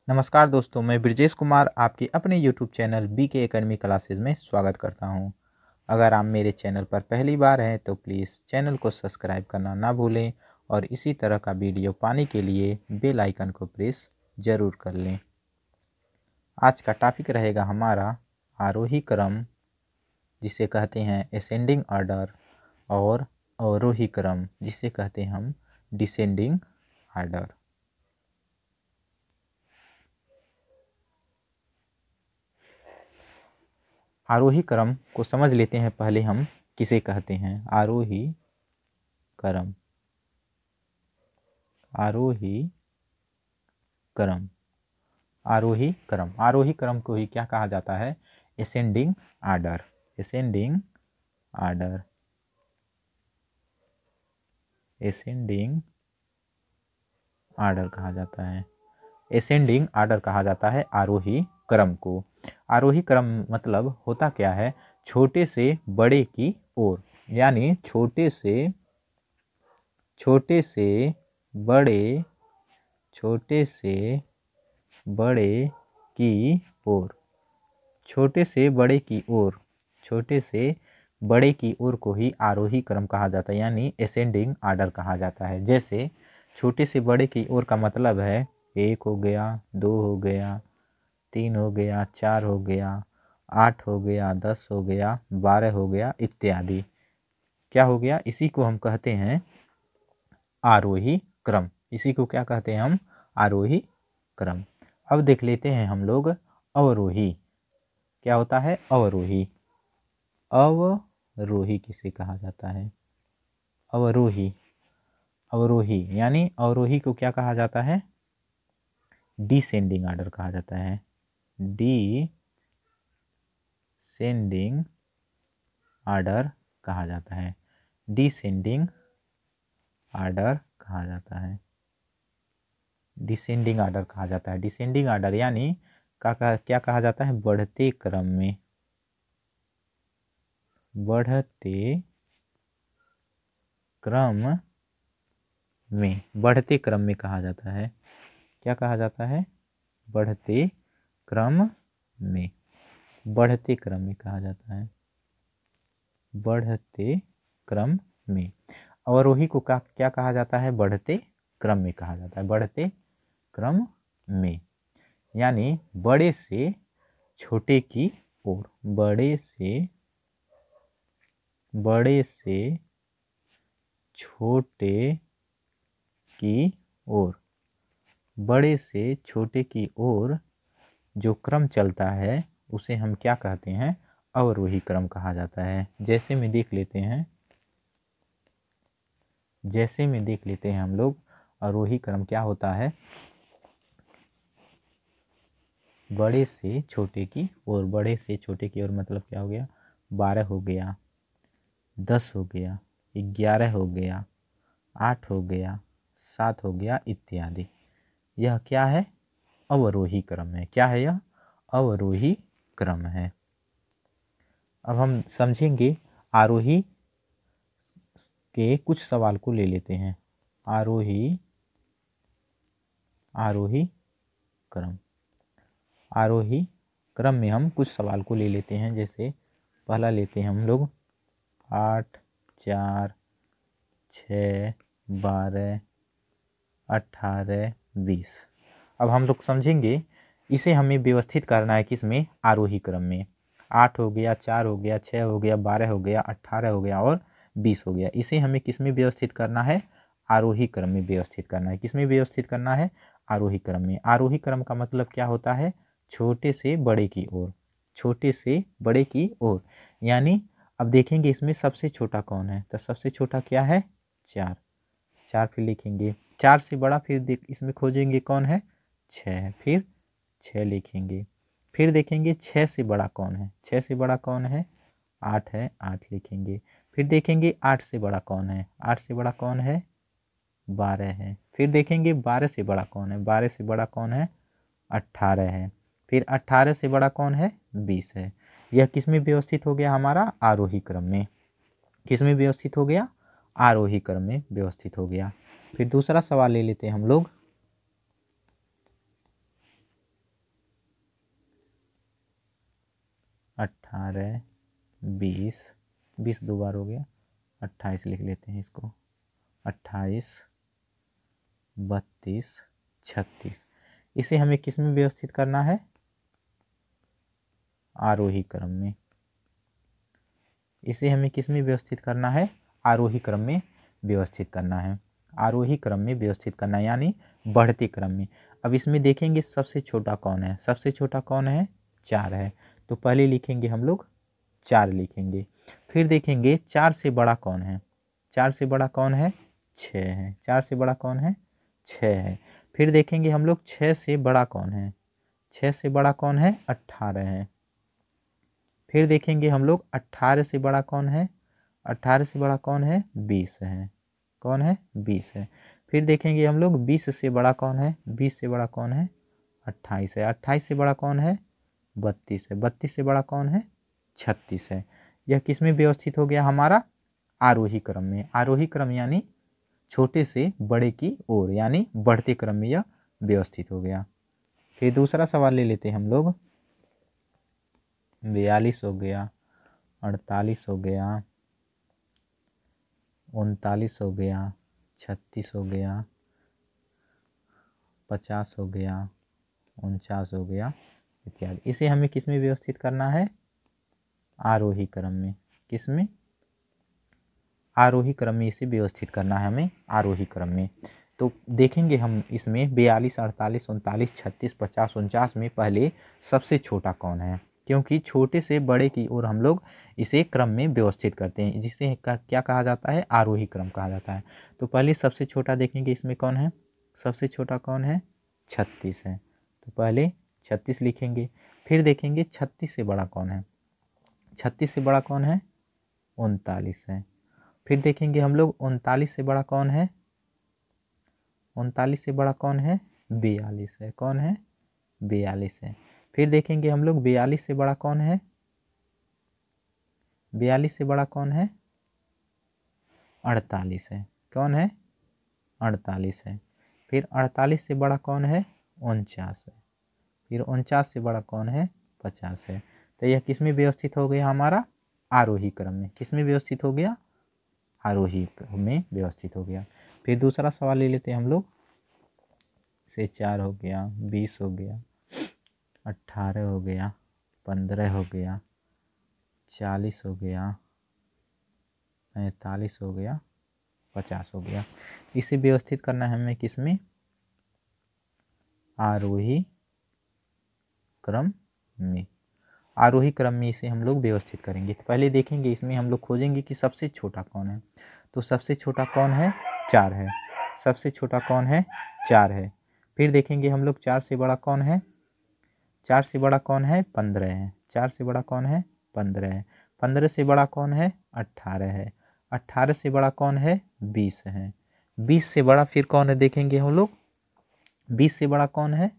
नमस्कार दोस्तों, मैं ब्रजेश कुमार आपके अपने YouTube channel BK academy classes में स्वागत करता हूं। अगर आप मेरे चैनल पर पहली बार हैं तो प्लीज़ चैनल को सब्सक्राइब करना ना भूलें और इसी तरह का वीडियो पाने के लिए बेल आइकन को प्रेस ज़रूर कर लें। आज का टॉपिक रहेगा हमारा आरोही क्रम, जिसे कहते हैं असेंडिंग ऑर्डर, और अवरोही क्रम, जिसे कहते हैं हम डिसेंडिंग ऑर्डर। आरोही क्रम को समझ लेते हैं पहले हम किसे कहते हैं। आरोही क्रम, आरोही क्रम, आरोही क्रम, आरोही क्रम को ही क्या कहा जाता है? Ascending order, ascending order, ascending order कहा जाता है। असेंडिंग ऑर्डर कहा जाता है आरोही क्रम को। आरोही क्रम मतलब होता क्या है? छोटे से बड़े की ओर, यानी छोटे से बड़े, छोटे से बड़े की ओर, छोटे से बड़े की ओर, छोटे से बड़े की ओर को ही आरोही क्रम कहा जाता है, यानी असेंडिंग ऑर्डर कहा जाता है। जैसे छोटे से बड़े की ओर का मतलब है 1 हो गया, 2 हो गया, 3 हो गया, 4 हो गया, 8 हो गया, 10 हो गया, 12 हो गया इत्यादि। क्या हो गया? इसी को हम कहते हैं आरोही क्रम। इसी को क्या कहते हैं हम? आरोही क्रम। अब देख लेते हैं हम लोग अवरोही। क्या होता है? अवरोही। अवरोही किसे कहा जाता है? अवरोही, अवरोही यानी अवरोही को क्या कहा जाता है? डिसेंडिंग ऑर्डर कहा जाता है। डिसेंडिंग ऑर्डर कहा जाता है। डिसेंडिंग ऑर्डर कहा जाता है। डिसेंडिंग ऑर्डर कहा जाता है। डिसेंडिंग ऑर्डर यानी क्या कहा जाता है? बढ़ते क्रम में, बढ़ते क्रम में, बढ़ते क्रम में कहा जाता है। क्या कहा जाता है? बढ़ते क्रम में, बढ़ते क्रम में कहा जाता है। बढ़ते क्रम में। अवरोही को क्या कहा जाता है? बढ़ते क्रम में कहा जाता है। बढ़ते क्रम में यानी बड़े से छोटे की ओर, बड़े से छोटे की ओर, बड़े से छोटे की ओर जो क्रम चलता है उसे हम क्या कहते हैं? अवरोही क्रम कहा जाता है। जैसे में देख लेते हैं, जैसे में देख लेते हैं हम लोग अवरोही क्रम क्या होता है। बड़े से छोटे की ओर, बड़े से छोटे की ओर मतलब क्या हो गया? 12 हो गया, 10 हो गया, 11 हो गया, 8 हो गया, 7 हो गया इत्यादि। यह क्या है? अवरोही क्रम है। क्या है यह? अवरोही क्रम है। अब हम समझेंगे आरोही के कुछ सवाल को ले लेते हैं। आरोही क्रम, आरोही क्रम में हम कुछ सवाल को ले लेते हैं। जैसे पहला लेते हैं हम लोग 8, 4, 6, 12, 18, 20। अब हम लोग समझेंगे इसे हमें व्यवस्थित करना है किसमें? आरोही क्रम में। 8 हो गया, 4 हो गया, 6 हो गया, 12 हो गया, 18 हो गया और 20 हो गया। इसे हमें किसमें व्यवस्थित करना है? आरोही क्रम में व्यवस्थित करना है। किसमें व्यवस्थित करना है? आरोही क्रम में। आरोही क्रम का मतलब क्या होता है? छोटे से बड़े की ओर, छोटे से बड़े की ओर। यानी अब देखेंगे इसमें सबसे छोटा कौन है, तो सबसे छोटा क्या है? 4, 4 फिर लिखेंगे। 4 से बड़ा फिर इसमें खोजेंगे कौन है? 6, फिर 6 लिखेंगे। फिर देखेंगे 6 से बड़ा कौन है? 6 से बड़ा कौन है? 8 है, 8 लिखेंगे। फिर देखेंगे 8 से बड़ा कौन है? 8 से बड़ा कौन है? 12 है। फिर देखेंगे 12 से बड़ा कौन है? 12 से बड़ा कौन है? 18 है। फिर 18 से बड़ा कौन है? 20 है। यह किस में व्यवस्थित हो गया? हमारा आरोही क्रम में। किस में व्यवस्थित हो गया? आरोही क्रम में व्यवस्थित हो गया। फिर दूसरा सवाल ले लेते हैं हम लोग। 18, 20, 20 दो बार हो गया, 28 लिख लेते हैं इसको, 28, 32, 36। इसे हमें किस में व्यवस्थित करना है? आरोही क्रम में। इसे हमें किस में व्यवस्थित करना है? आरोही क्रम में व्यवस्थित करना है। आरोही क्रम में व्यवस्थित करना है यानी बढ़ते क्रम में। अब इसमें देखेंगे सबसे छोटा कौन है? सबसे छोटा कौन है? 4 है। तो पहले लिखेंगे हम लोग 4 लिखेंगे। फिर देखेंगे 4 से बड़ा कौन है? 4 से बड़ा कौन है? 6 है। 4 से बड़ा कौन है? 6 है। फिर देखेंगे हम लोग 6 से बड़ा कौन है? 6 से बड़ा कौन है? 18 है। फिर देखेंगे हम लोग 18 से बड़ा कौन है? 18 से बड़ा कौन है? 20 है। कौन है? 20 है। फिर देखेंगे हम लोग 20 से बड़ा कौन है? 20 से बड़ा कौन है? 28 है। 28 से बड़ा कौन है? 32 है। 32 से बड़ा कौन है? 36 है। यह किस में व्यवस्थित हो गया हमारा? आरोही क्रम में। आरोही क्रम यानी छोटे से बड़े की ओर यानी बढ़ते क्रम में यह व्यवस्थित हो गया। फिर दूसरा सवाल ले लेते हैं हम लोग। 42 हो गया, 48 हो गया, 39 हो गया, 36 हो गया, 50 हो गया, 49 हो गया इत्यादि। इसे हमें किस में व्यवस्थित करना है? आरोही क्रम में। किस में? आरोही क्रम में इसे व्यवस्थित करना है हमें, आरोही क्रम में। तो देखेंगे हम इसमें 42, 48, 39, 36, 50, 49 में पहले सबसे छोटा कौन है? क्योंकि छोटे से बड़े की ओर हम लोग इसे क्रम में व्यवस्थित करते हैं, जिसे क्या कहा जाता है? आरोही क्रम कहा जाता है। तो पहले सबसे छोटा देखेंगे इसमें कौन है? सबसे छोटा कौन है? 36 है। तो पहले 36 लिखेंगे। फिर देखेंगे 36 से बड़ा कौन है? 36 से बड़ा कौन है? 39 है। फिर देखेंगे हम लोग 39 से बड़ा कौन है? 39 से बड़ा कौन है? 42 है। कौन है? 42 है। फिर देखेंगे हम लोग 42 से बड़ा कौन है? 42 से बड़ा कौन है? 48 है। कौन है? 48 है। फिर 48 से बड़ा कौन है? 49 है। फिर 49 से बड़ा कौन है? 50 है। तो यह किस में व्यवस्थित हो गया हमारा? आरोही क्रम में। किस में व्यवस्थित हो गया? आरोही में व्यवस्थित हो गया। फिर दूसरा सवाल ले लेते हैं हम लोग। से 4 हो गया, 20 हो गया, 18 हो गया, 15 हो गया, 40 हो गया, 45 हो गया, 50 हो गया। इसे व्यवस्थित करना है हमें किस में? आरोही क्रम में। आरोही क्रम में इसे हम लोग व्यवस्थित करेंगे। तो पहले देखेंगे इसमें हम लोग खोजेंगे कि सबसे छोटा कौन है। तो सबसे छोटा कौन है? 4 है। सबसे छोटा कौन है? 4 है। फिर देखेंगे हम लोग 4 से बड़ा कौन है? 4 से बड़ा कौन है? 15 है। 4 से बड़ा कौन है? 15 है। 15 से बड़ा कौन है? 18 है। 18 से बड़ा कौन है? 20 है। 20 से बड़ा फिर कौन है देखेंगे हम लोग। 20 से बड़ा कौन है?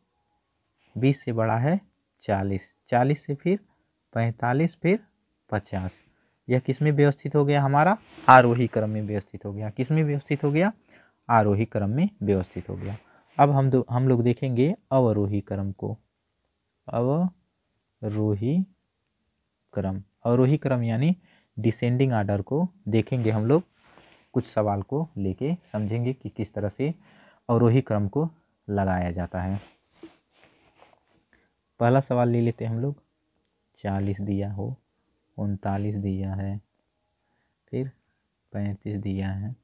20 से बड़ा है 40। 40 से फिर 45, फिर 50। यह किस में व्यवस्थित हो गया हमारा? आरोही क्रम में व्यवस्थित हो गया। किस में व्यवस्थित हो गया? आरोही क्रम में व्यवस्थित हो गया। अब हम लोग देखेंगे अवरोही क्रम को। अवरोही क्रम। अवरोही क्रम यानी डिसेंडिंग आर्डर को देखेंगे हम लोग। कुछ सवाल को लेके समझेंगे कि किस तरह से अवरोही क्रम को लगाया जाता है। पहला सवाल ले लेते हैं हम लोग। 40 दिया हो, 39 दिया है, फिर 35 दिया है,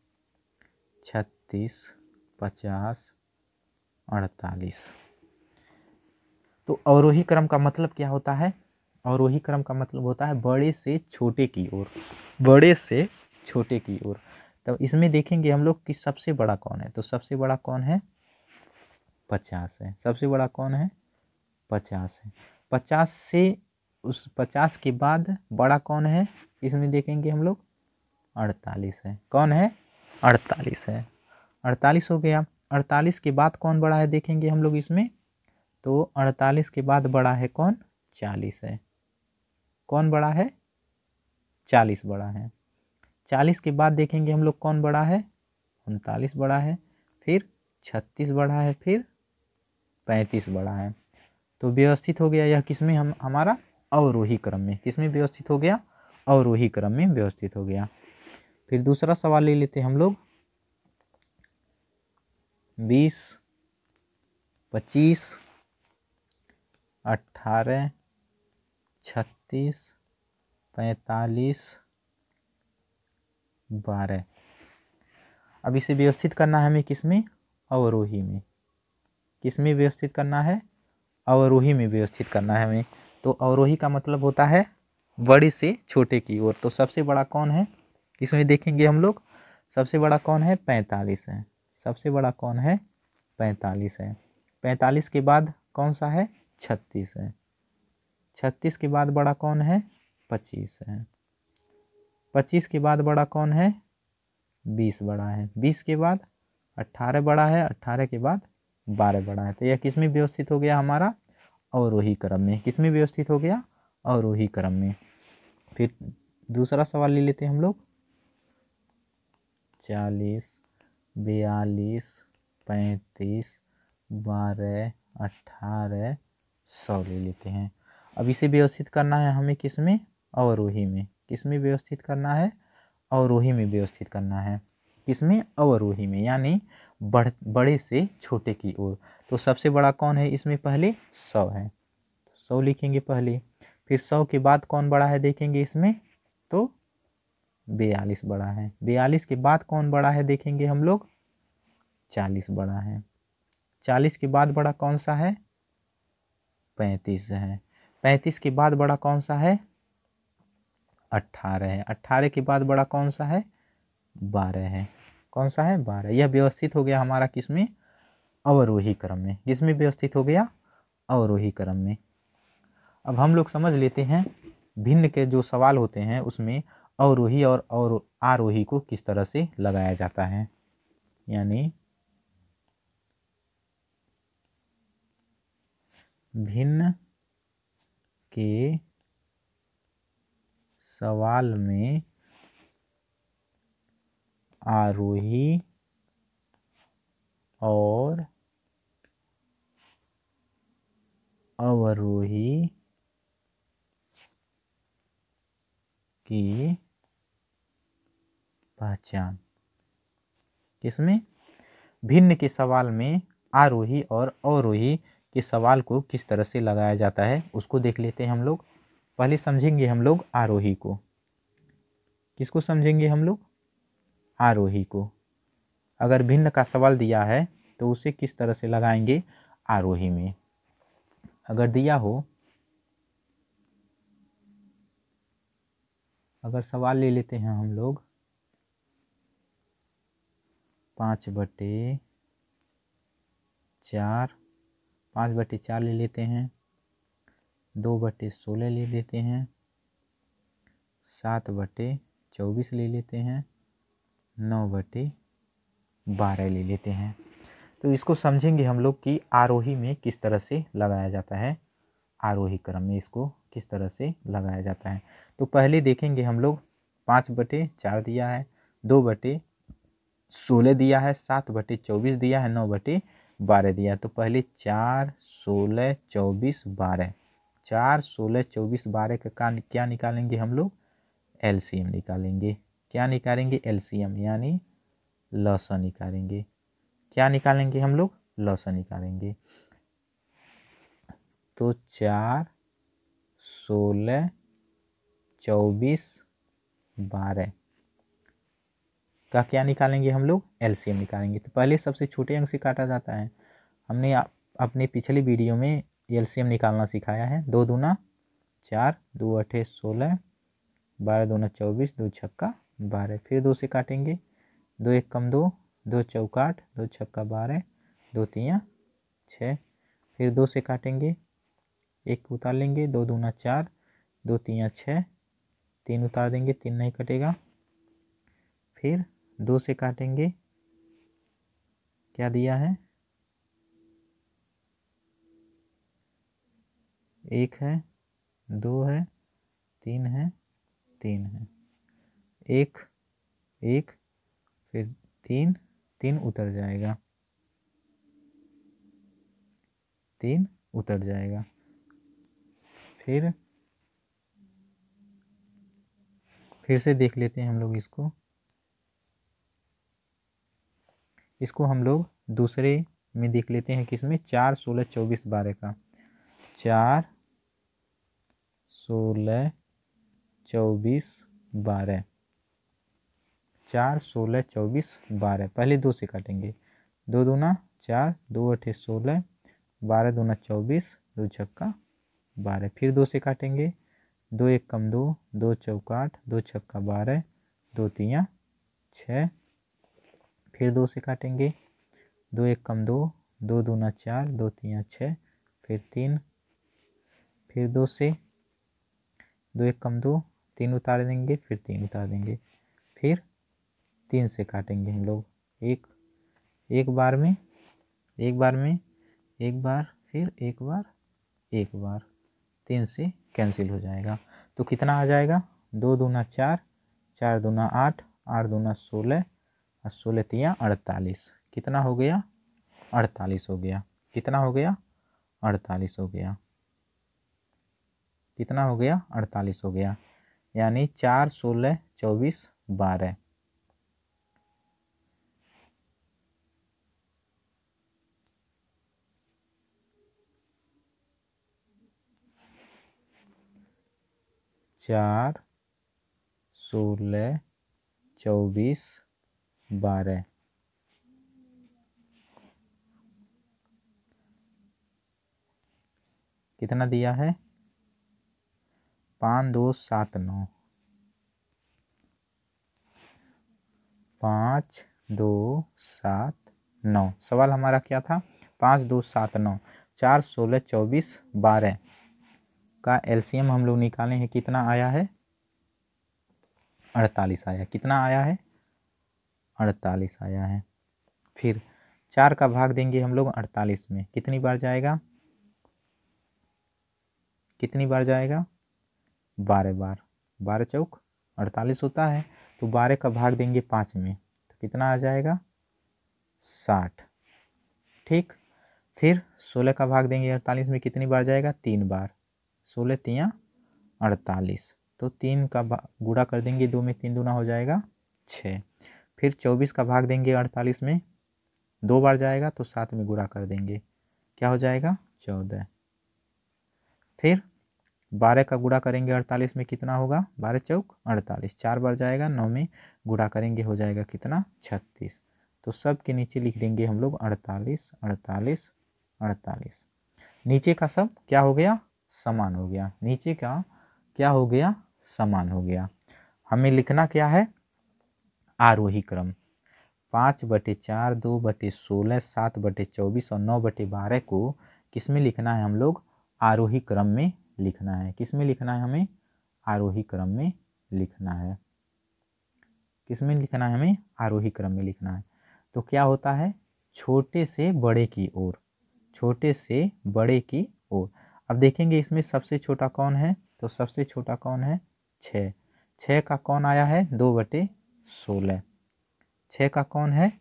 36, 50, 48। तो अवरोही क्रम का मतलब क्या होता है? अवरोही क्रम का मतलब होता है बड़े से छोटे की ओर। बड़े से छोटे की ओर। तो इसमें देखेंगे हम लोग कि सबसे बड़ा कौन है। तो सबसे बड़ा कौन है? 50 है। सबसे बड़ा कौन है? 50 है। 50 से उस 50 के बाद बड़ा कौन है? इसमें देखेंगे हम लोग 48 है। कौन है? 48 है। 48 हो गया। 48 के बाद कौन बड़ा है देखेंगे हम लोग इसमें। तो 48 के बाद बड़ा है कौन? 40 है। कौन बड़ा है? 40 बड़ा है। 40 के बाद देखेंगे हम लोग कौन बड़ा है? 39 बड़ा है। फिर 36 बड़ा है। फिर 35 बड़ा है। तो व्यवस्थित हो गया यह किसमें हमारा? अवरोही क्रम में। किस में व्यवस्थित हो गया? अवरोही क्रम में व्यवस्थित हो गया। फिर दूसरा सवाल ले लेते हैं हम लोग। 20, 25, 18, 36, 45, 12। अब इसे व्यवस्थित करना है हमें किस में? अवरोही में। किस में व्यवस्थित करना है? अवरोही में व्यवस्थित करना है हमें। तो अवरोही का मतलब होता है बड़े से छोटे की ओर। तो सबसे बड़ा कौन है इसमें देखेंगे हम लोग? सबसे बड़ा कौन है? 45 है। सबसे बड़ा कौन है? 45 है। 45 के बाद कौन सा है? 36 है। 36 के बाद बड़ा कौन है? 25 है। 25 के बाद बड़ा कौन है? 20 बड़ा है। 20 के बाद 18 बड़ा है। 18 के बाद 12 बड़ा है। तो यह किस में व्यवस्थित हो गया? हमारा अवरोही क्रम में। किस में व्यवस्थित हो गया? अवरोही क्रम में। फिर दूसरा सवाल ले लेते हैं हम लोग। 40, 42, 35, 12, 18, 100 ले लेते हैं। अब इसे व्यवस्थित करना है हमें किस में? अवरोही में। किस में व्यवस्थित करना है? अवरोही में व्यवस्थित करना है। किसमें? अवरोही में, यानी बड़े से छोटे की ओर। तो सबसे बड़ा कौन है इसमें? पहले 100 है। 100 लिखेंगे पहले। फिर 100 के बाद कौन बड़ा है देखेंगे इसमें? तो 42 बड़ा है। 42 के बाद कौन बड़ा है देखेंगे हम लोग? 40 बड़ा है। 40 के बाद बड़ा कौन सा है? 35 है। 35 के बाद बड़ा कौन सा है? 18 है। 18 के बाद बड़ा कौन सा है? 12 है। कौन सा है? 12। यह व्यवस्थित हो गया हमारा किसमें? अवरोही क्रम में। किसमें व्यवस्थित हो गया? अवरोही क्रम में। अब हम लोग समझ लेते हैं भिन्न के जो सवाल होते हैं उसमें अवरोही और आरोही को किस तरह से लगाया जाता है। यानी भिन्न के सवाल में आरोही और अवरोही की पहचान। किसमें? भिन्न के सवाल में आरोही और अवरोही के सवाल को किस तरह से लगाया जाता है उसको देख लेते हैं हम लोग। पहले समझेंगे हम लोग आरोही को। किसको समझेंगे हम लोग? आरोही को। अगर भिन्न का सवाल दिया है तो उसे किस तरह से लगाएंगे? आरोही में। अगर दिया हो, अगर सवाल ले लेते हैं हम लोग 5/4, 5/4 ले लेते हैं, 2/16 ले लेते हैं, 7/24 ले लेते हैं, 9/12 ले लेते हैं। तो इसको समझेंगे हम लोग कि आरोही में किस तरह से लगाया जाता है। आरोही क्रम में इसको किस तरह से लगाया जाता है। तो पहले देखेंगे हम लोग 5/4 दिया है, 2/16 दिया है, 7/24 दिया है, 9/12 दिया है। तो पहले 4, 16, 24, 12। 4, 16, 24, 12 का क्या निकालेंगे हम लोग? एलसीएम निकालेंगे। क्या निकालेंगे? एलसीएम, यानी लसा निकालेंगे। क्या निकालेंगे हम लोग? लसा निकालेंगे। तो 4, 16, 24, 12 का क्या निकालेंगे हम लोग? एलसीएम निकालेंगे। तो पहले सबसे छोटे अंक से काटा जाता है। हमने अपने पिछले वीडियो में एलसीएम निकालना सिखाया है। 2 दूना 4, 2 अठे 16, 12 दूना 24, 2 छक्का 12। फिर 2 से काटेंगे, 2 एक कम 2, 2 चौका 8, 2 छक्का 12, 2 तियाँ 6। फिर 2 से काटेंगे, 1 उतार लेंगे, 2 दूना 4, 2 तियाँ 6, 3 उतार देंगे, 3 नहीं कटेगा। फिर 2 से काटेंगे, क्या दिया है? 1 है, 2 है, 3 है, 3 है, 1 1, फिर 3 3 उतर जाएगा, 3 उतर जाएगा। फिर फिर से देख लेते हैं हम लोग इसको हम लोग दूसरे में देख लेते हैं, किसमें 4, 16, 24, 12 का। 4, 16, 24, 12। 4, 16, 24, 12। पहले 2 से काटेंगे। 2 दूना 4, 2 अठे 16, 12 दूना 24, 2 छक्का 12। फिर 2 से काटेंगे। 2 एक कम 2, 2 चौका 8, 2 छक्का 12, 2 तियाँ 6। फिर 2 से काटेंगे। 2 एक कम 2, 2 दूना 4, 2 तियाँ 6। फिर 3। फिर 2 से 2 एक कम 2, 3 उतार देंगे, फिर 3 उतार देंगे। फिर 3 से काटेंगे हम लोग। एक बार में, एक बार, फिर एक बार 3 से कैंसिल हो जाएगा। तो कितना आ जाएगा? 2 दूना 4, 4 दूना 8, 8 दूना 16 और 16 तियाँ 48। कितना हो गया? 48 हो गया। कितना हो गया? 48 हो गया। कितना हो गया? 48 हो गया। यानी 4, 16, 24, 12। चार 16, 24, 12। कितना दिया है? 5, 2, 7, 9। 5, 2, 7, 9। सवाल हमारा क्या था? 5, 2, 7, 9। 4, 16, 24, 12 का एलसीएम हम लोग निकाले हैं। कितना आया है? 48 आया। कितना आया है? 48 आया है। फिर 4 का भाग देंगे हम लोग 48 में। कितनी बार जाएगा? कितनी बार जाएगा? 12 बार। 12 चौक 48 होता है। तो 12 का भाग देंगे 5 में, तो कितना आ जाएगा? 60। ठीक। फिर 16 का भाग देंगे 48 में। कितनी बार जाएगा? 3 बार। 16 तियाँ 48। तो 3 का गुणा कर देंगे 2 में, 3 दूना हो जाएगा 6। फिर 24 का भाग देंगे 48 में, 2 बार जाएगा तो 7 में गुणा कर देंगे। क्या हो जाएगा? 14। फिर 12 का गुणा करेंगे 48 में। कितना होगा? 12 चौक 48। 4 बार जाएगा, 9 में गुणा करेंगे हो जाएगा कितना? 36। तो सब के नीचे लिख देंगे हम लोग 48, 48, 48। नीचे का सब क्या हो गया? समान हो गया। नीचे का क्या हो गया? समान हो गया। हमें लिखना क्या है? आरोही क्रम। 5/4, 2/16, 7/24 और 9/12 को किस में लिखना है? हम लोग आरोही क्रम में लिखना है। किस में लिखना है? हमें आरोही क्रम में लिखना है। किस में लिखना है? हमें आरोही क्रम में लिखना है। तो क्या होता है? छोटे से बड़े की ओर, छोटे से बड़े की ओर। अब देखेंगे इसमें सबसे छोटा कौन है? तो सबसे छोटा कौन है? 6। 6 का कौन आया है? 2/16। 6 का कौन है?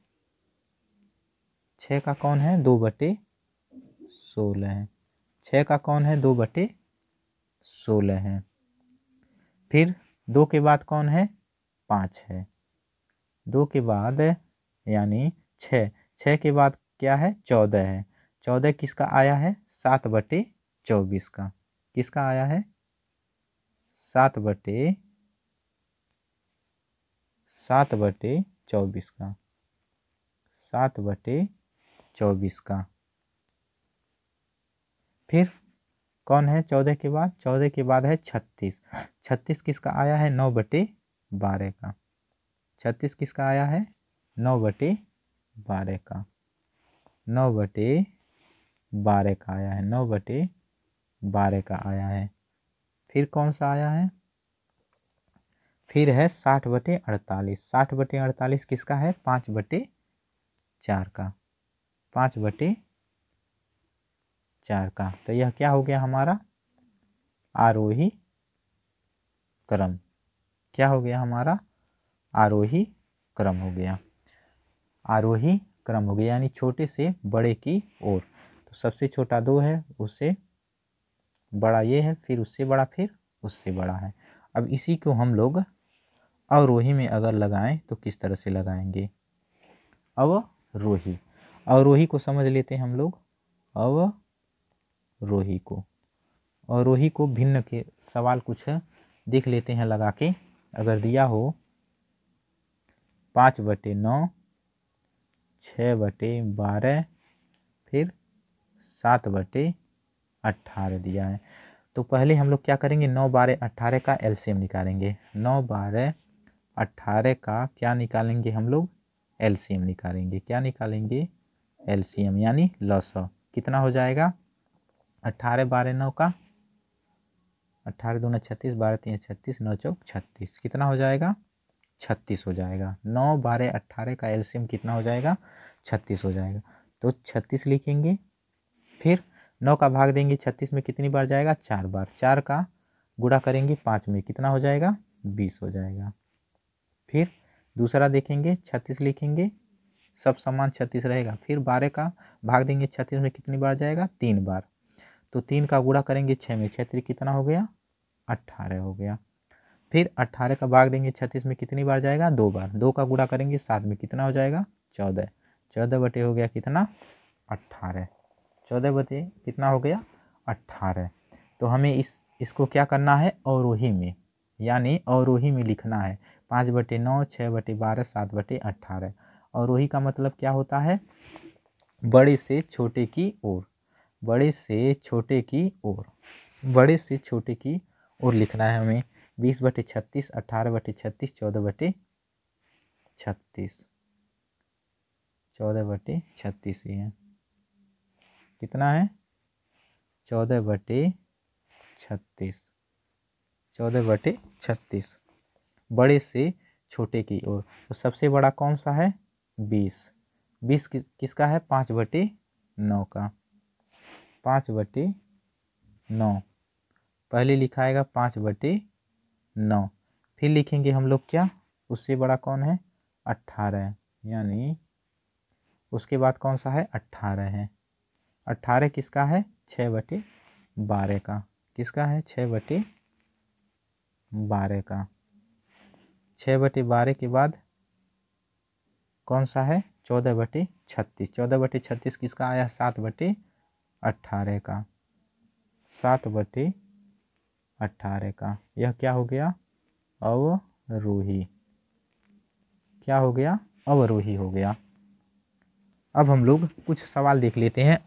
6 का कौन है? 2/16 है। 6 का कौन है? 2/16 है। फिर 2 के बाद कौन है? 5 है। 2 के बाद यानी 6। 6 के बाद क्या है? 14 है। 14 किसका आया है? 7/24 का। किसका आया है? 7/24 का। 7/24 का। फिर कौन है 14 के बाद? 14 के बाद है 36। 36 किसका आया है? 9/12 का। 36 किसका आया है? 9/12 का। 9/12 का आया है। 9/12 का आया है। फिर कौन सा आया है? फिर है 60/48। 60/48 किसका है? 5/4 का। 5/4 का। तो यह क्या हो गया हमारा? आरोही क्रम। क्या हो गया हमारा? आरोही क्रम हो गया। आरोही क्रम हो गया यानी छोटे से बड़े की ओर। तो सबसे छोटा 2 है, उससे बड़ा ये है, फिर उससे बड़ा, फिर उससे बड़ा है। अब इसी को हम लोग अवरोही में अगर लगाएं तो किस तरह से लगाएंगे? अवरोही, अवरोही को समझ लेते हैं हम लोग। अवरोही को, अवरोही को भिन्न के सवाल कुछ देख लेते हैं लगा के। अगर दिया हो 5/9, 6/12, फिर 7/18 दिया है, तो पहले हम लोग क्या करेंगे? 9/12/18 का एलसीएम निकालेंगे। 9/12/18 का क्या निकालेंगे हम लोग? एलसीएम निकालेंगे। क्या निकालेंगे? एलसीएम यानी लसअ। कितना हो जाएगा? 18/12/9 का 18×2 = 36, 12×3 = 36, 9×4 = 36। कितना हो जाएगा? 36 हो जाएगा। 9/12/18 का एलसीएम कितना हो जाएगा? 36 हो जाएगा। तो 36 लिखेंगे। फिर 9 का भाग देंगे 36 में, कितनी बार जाएगा? 4 बार। 4 का गुणा करेंगे 5 में, कितना हो जाएगा? 20 हो जाएगा। फिर दूसरा देखेंगे, 36 लिखेंगे, सब समान 36 रहेगा। फिर 12 का भाग देंगे 36 में, कितनी बार जाएगा? 3 बार। तो 3 का गुणा करेंगे 6 में, 6×3 कितना हो गया? 18 हो गया। फिर 18 का भाग देंगे 36 में, कितनी बार जाएगा? 2 बार। 2 का गुणा करेंगे 7 में, कितना हो जाएगा? 14। 14 बटे हो गया कितना? 18। 14 बटे कितना हो गया? 18। तो हमें इसको क्या करना है? अवरोही में, यानी अवरोही में लिखना है। 5/9, 6/12, 7/18। अवरोही का मतलब क्या होता है? बड़े से छोटे की ओर, बड़े से छोटे की ओर, बड़े से छोटे की ओर लिखना है हमें। 20/36, 18/36, 14/36, 14/36 ही है। कितना है? 14/36, 14/36, बड़े से छोटे की ओर। तो सबसे बड़ा कौन सा है? 20। 20 किसका है? 5/9 का। 5/9 पहले लिखा आएगा 5/9। फिर लिखेंगे हम लोग क्या? उससे बड़ा कौन है? 18, यानी उसके बाद कौन सा है? 18 है। 18 किसका है? 6/12 का। किसका है? 6/12 का। 6/12 के बाद कौन सा है? 14/36। 14/36 किसका आया? 7/18 का। 7/18 का। यह क्या हो गया? अवरोही। क्या हो गया? अवरोही हो गया। अब हम लोग कुछ सवाल देख लेते हैं।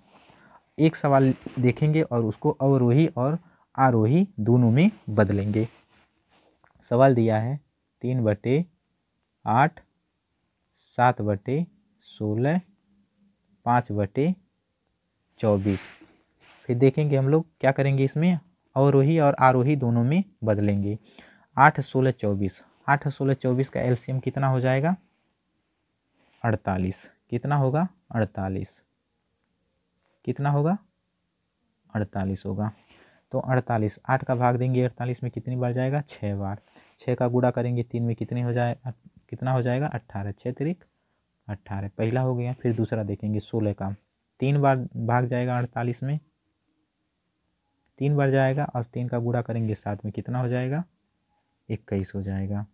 एक सवाल देखेंगे और उसको अवरोही और आरोही दोनों में बदलेंगे। सवाल दिया है 3/8, 7/16, 5/24। फिर देखेंगे हम लोग क्या करेंगे, इसमें अवरोही और आरोही दोनों में बदलेंगे। 8, 16, 24, 8, 16, 24 का एलसीएम कितना हो जाएगा? 48। कितना होगा? 48। कितना होगा? 48 होगा। तो 48, 8 का भाग देंगे 48 में, कितनी बार जाएगा? 6 बार। 6 का गुणा करेंगे 3 में, कितनी हो जाएगा? कितना हो जाएगा? 18। 6×3 = 18। पहला हो गया। फिर दूसरा देखेंगे 16 का, 3 बार भाग जाएगा 48 में, 3 बार जाएगा, और 3 का गुणा करेंगे 7 में, कितना हो जाएगा? 21 हो जाएगा।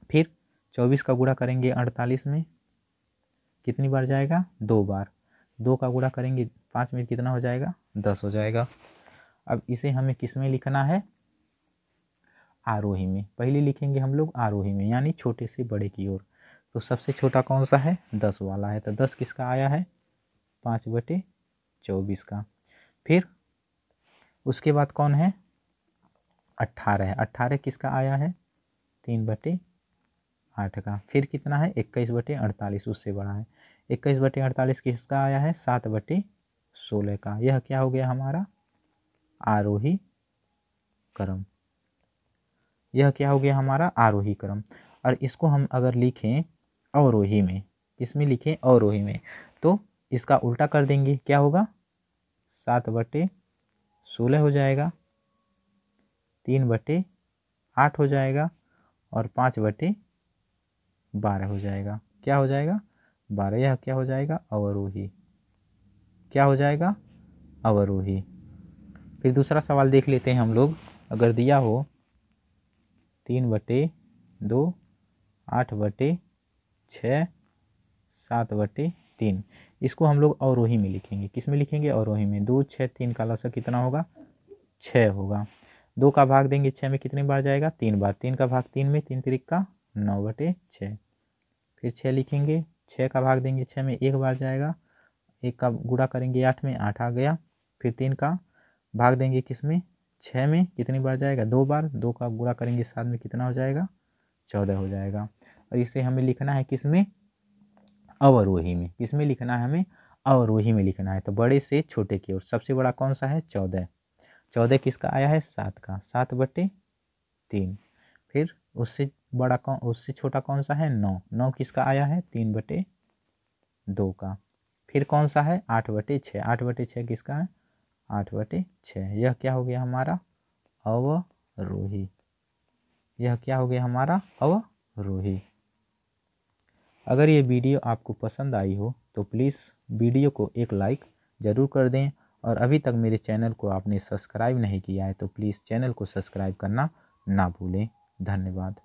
फिर 24 का गुणा करेंगे 48 में, कितनी बार जाएगा? 2 बार। 2 का गुणा करेंगे 5 में, कितना हो जाएगा? 10 हो जाएगा। अब इसे हमें किस में लिखना है? आरोही में। पहले लिखेंगे हम लोग आरोही में, यानी छोटे से बड़े की ओर। तो सबसे छोटा कौन सा है? 10 वाला है। तो 10 किसका आया है? 5/24 का। फिर उसके बाद कौन है? 18 है। 18 किसका आया है? 3/8 का। फिर कितना है? 21/48, उससे बड़ा है। 21/48 किसका आया है? 7/16 का। यह क्या हो गया हमारा? आरोही क्रम। यह क्या हो गया हमारा? आरोही क्रम। और इसको हम अगर लिखें अवरोही में, किसमें लिखें? अवरोही में, तो इसका उल्टा कर देंगे, क्या होगा? 7/16 हो जाएगा, 3/8 हो जाएगा, और 5/12 हो जाएगा। क्या हो जाएगा? 12। यह क्या हो जाएगा? अवरोही। क्या हो जाएगा? अवरोही। फिर दूसरा सवाल देख लेते हैं हम लोग। अगर दिया हो 3/9, 2, 8/6, 7/3। इसको हम लोग अवरोही में लिखेंगे। किस में लिखेंगे? अवरोही में। 2, 6, 3 का लसागु कितना होगा? 6 होगा। 2 का भाग देंगे 6 में, कितनी बार जाएगा? 3 बार। 3 का भाग 3 में, 3 तिरिक का 9/6। फिर 6 लिखेंगे, 6 का भाग देंगे 6 में, 1 बार जाएगा। 1 का गुणा करेंगे 8 में, 8 आ गया। फिर 3 का भाग देंगे किस में? 6 में, कितनी बार जाएगा? 2 बार। 2 का गुणा करेंगे 7 में, कितना हो जाएगा? 14 हो जाएगा। और इसे हमें लिखना है किस में? अवरोही में। किस में लिखना है हमें? अवरोही में लिखना है। तो बड़े से छोटे की ओर सबसे बड़ा कौन सा है? 14। 14 किसका आया है? 7 का। 7/3। फिर उससे बड़ा कौन, उससे छोटा कौन सा है? 9। 9 किसका आया है? 3/2 का। फिर कौन सा है? 8/6। 8/6 किसका है? 8/6। यह क्या हो गया हमारा? अवरोही। यह क्या हो गया हमारा? अवरोही। अगर ये वीडियो आपको पसंद आई हो तो प्लीज़ वीडियो को एक लाइक ज़रूर कर दें, और अभी तक मेरे चैनल को आपने सब्सक्राइब नहीं किया है तो प्लीज़ चैनल को सब्सक्राइब करना ना भूलें। धन्यवाद।